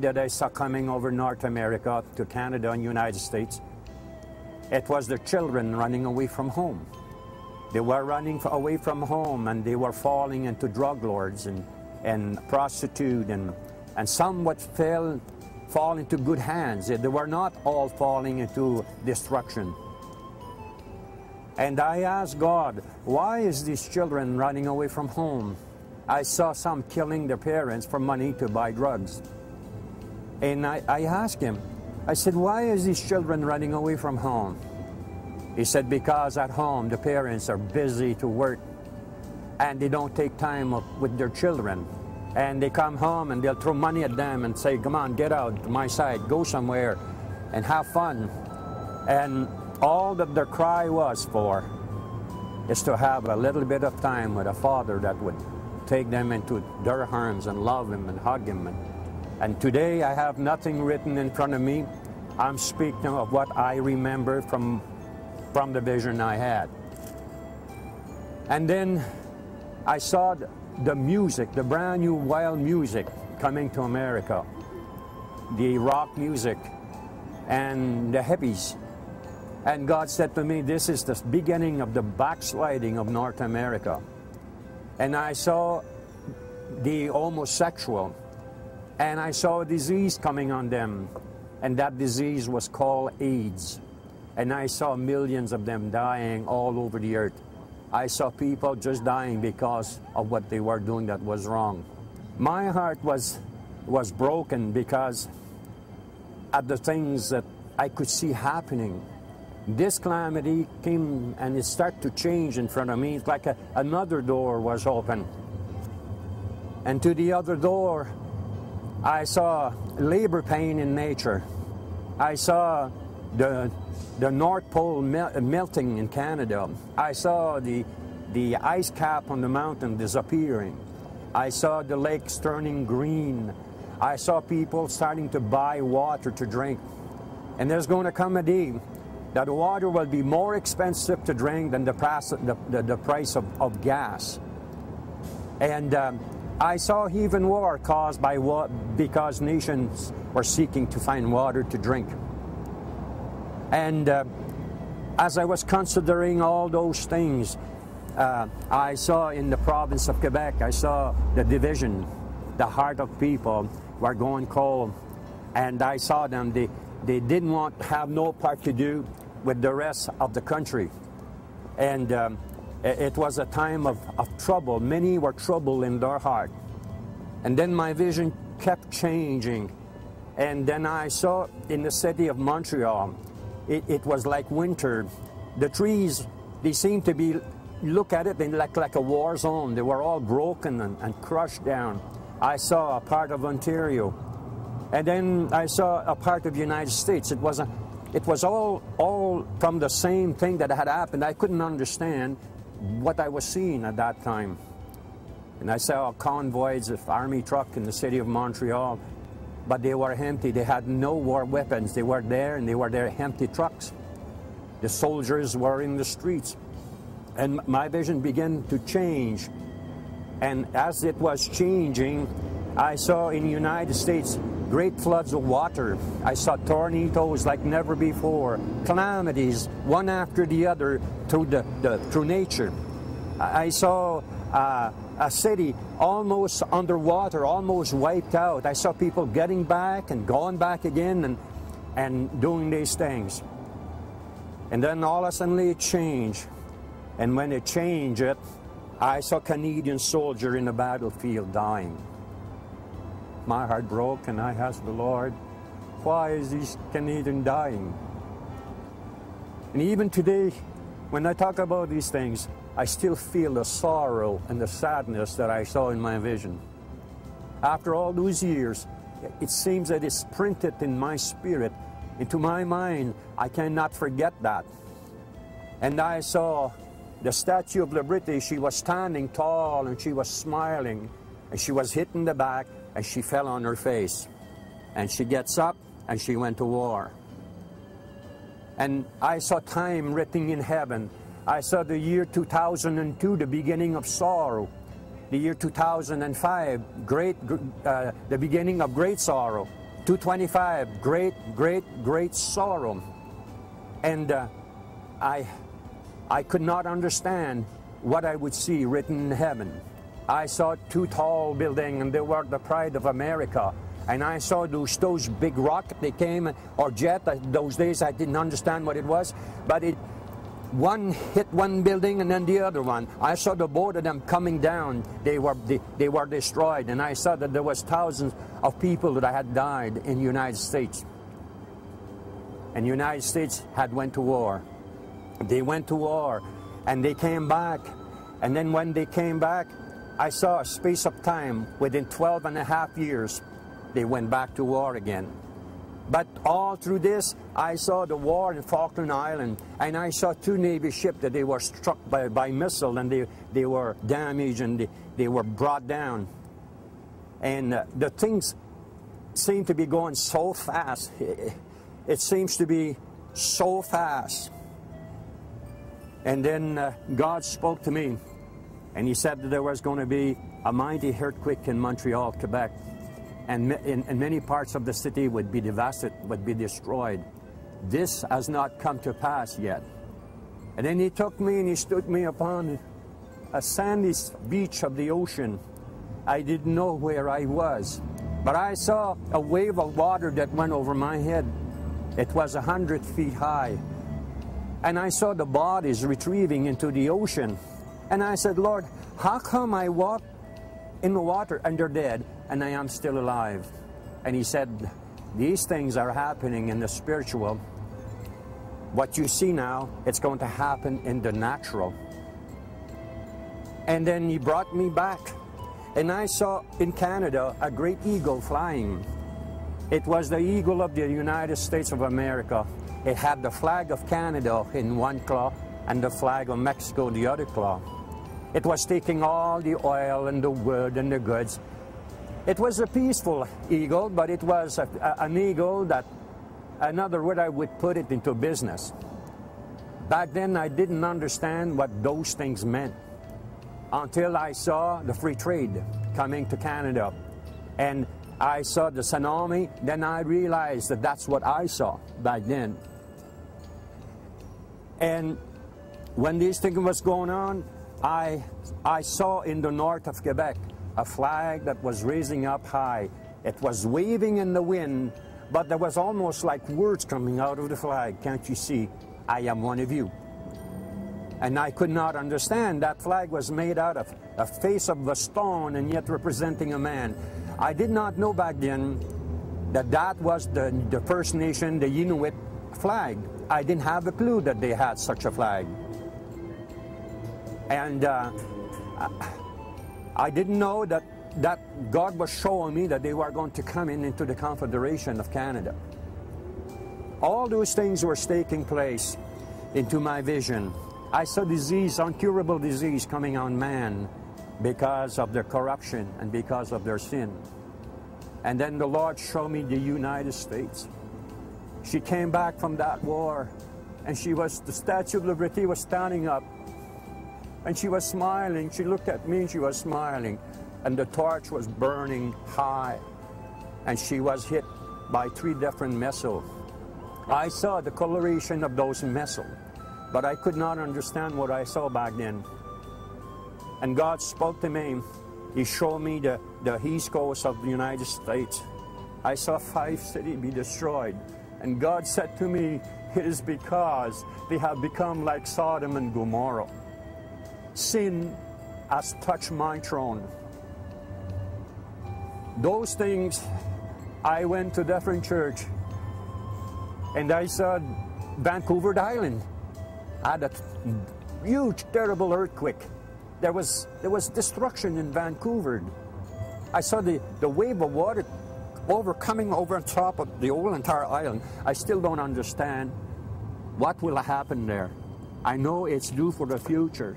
that I saw coming over North America to Canada and United States, it was the children running away from home. They were running away from home, and they were falling into drug lords and prostitute, and some would fall into good hands. They were not all falling into destruction. And I asked God, why is these children running away from home? I saw some killing their parents for money to buy drugs. And I asked him, I said, why is these children running away from home? He said, because at home the parents are busy to work and they don't take time with their children. And they come home and they'll throw money at them and say, come on, get out to my side, go somewhere and have fun. And all that their cry was for is to have a little bit of time with a father that would take them into their arms and love him and hug him. And today I have nothing written in front of me. I'm speaking of what I remember from the vision I had. And then I saw the music, the brand new wild music coming to America, the rock music and the hippies. And God said to me, this is the beginning of the backsliding of North America. And I saw the homosexual, and I saw a disease coming on them, and that disease was called AIDS. And I saw millions of them dying all over the earth. I saw people just dying because of what they were doing that was wrong. My heart was broken because at the things that I could see happening. This calamity came and it started to change in front of me. It's like another door was open. And to the other door, I saw labor pain in nature. I saw the North Pole melting in Canada. I saw the ice cap on the mountain disappearing. I saw the lakes turning green. I saw people starting to buy water to drink. And there's going to come a day that water will be more expensive to drink than the price of gas. And I saw even war caused by because nations were seeking to find water to drink. And as I was considering all those things, I saw in the province of Quebec, I saw the division. The heart of people were going cold. And I saw them, they didn't want to have no part to do with the rest of the country. And it was a time of trouble. Many were troubled in their heart. And then my vision kept changing. And then I saw in the city of Montreal, it was like winter. The trees, they seemed to be, look at it, they like a war zone. They were all broken and crushed down. I saw a part of Ontario. And then I saw a part of the United States. It was all from the same thing that had happened. I couldn't understand what I was seeing at that time. And I saw convoys of army trucks in the city of Montreal, but they were empty. They had no war weapons. They were there, and they were there empty trucks. The soldiers were in the streets. And my vision began to change. And as it was changing, I saw in the United States great floods of water. I saw tornadoes like never before, calamities one after the other through nature. I saw a city almost underwater, almost wiped out. I saw people getting back and going back again and doing these things. And then all of a sudden it changed. And when it changed, I saw a Canadian soldier in the battlefield dying. My heart broke, and I asked the Lord, why is this Canadian dying? And even today, when I talk about these things, I still feel the sorrow and the sadness that I saw in my vision. After all those years, it seems that it's printed in my spirit, into my mind. I cannot forget that. And I saw the Statue of Liberty. She was standing tall, and she was smiling, and she was hit in the back, and she fell on her face. And she gets up, and she went to war. And I saw time written in heaven. I saw the year 2002, the beginning of sorrow. The year 2005, the beginning of great sorrow. 225, great sorrow. And I could not understand what I would see written in heaven. I saw 2 tall buildings, and they were the pride of America. And I saw those big rockets, they came, or jet. Those days I didn't understand what it was, but one hit one building and then the other one. I saw the both of them coming down. They were destroyed, and I saw that there was thousands of people that had died in the United States. And the United States had went to war. They went to war, and they came back. And then when they came back, I saw a space of time, within 12.5 years, they went back to war again. But all through this, I saw the war in Falkland Island, and I saw 2 Navy ships that they were struck by missile, and they were damaged, and they were brought down. And the things seem to be going so fast. It seems to be so fast. And then God spoke to me, and He said that there was going to be a mighty earthquake in Montreal, Quebec. And in many parts of the city would be devastated, would be destroyed. This has not come to pass yet. And then He took me and He stood me upon a sandy beach of the ocean. I didn't know where I was, but I saw a wave of water that went over my head. It was 100 feet high. And I saw the bodies retrieving into the ocean. And I said, Lord, how come I walk in the water and they're dead, and I am still alive? And He said, these things are happening in the spiritual. What you see now, it's going to happen in the natural. And then He brought me back, and I saw in Canada a great eagle flying. It was the eagle of the United States of America. It had the flag of Canada in one claw and the flag of Mexico in the other claw. It was taking all the oil and the wood and the goods. It was a peaceful eagle, but it was an eagle that, another word I would put it, into business. Back then I didn't understand what those things meant until I saw the free trade coming to Canada. And I saw the tsunami, then I realized that that's what I saw back then. And when this thing was going on, I saw in the north of Quebec a flag that was raising up high. It was waving in the wind, but there was almost like words coming out of the flag. Can't you see? I am one of you. And I could not understand. That flag was made out of a face of a stone and yet representing a man. I did not know back then that that was the First Nation, the Inuit flag. I didn't have a clue that they had such a flag. And I didn't know that God was showing me that they were going to come into the Confederation of Canada. All those things were taking place into my vision. I saw disease, incurable disease coming on man because of their corruption and because of their sin. And then the Lord showed me the United States. She came back from that war, and the Statue of Liberty was standing up, and she was smiling. She looked at me and she was smiling, and the torch was burning high, and she was hit by 3 different missiles. I saw the coloration of those missiles, but I could not understand what I saw back then. And God spoke to me. He showed me the east coast of the United States. I saw 5 cities be destroyed. And God said to me, it is because they have become like Sodom and Gomorrah. Sin has touched my throne. Those things, I went to different church, and I saw Vancouver Island had a huge, terrible earthquake. There was destruction in Vancouver. I saw the wave of water coming over on top of the whole entire island. I still don't understand what will happen there. I know it's due for the future.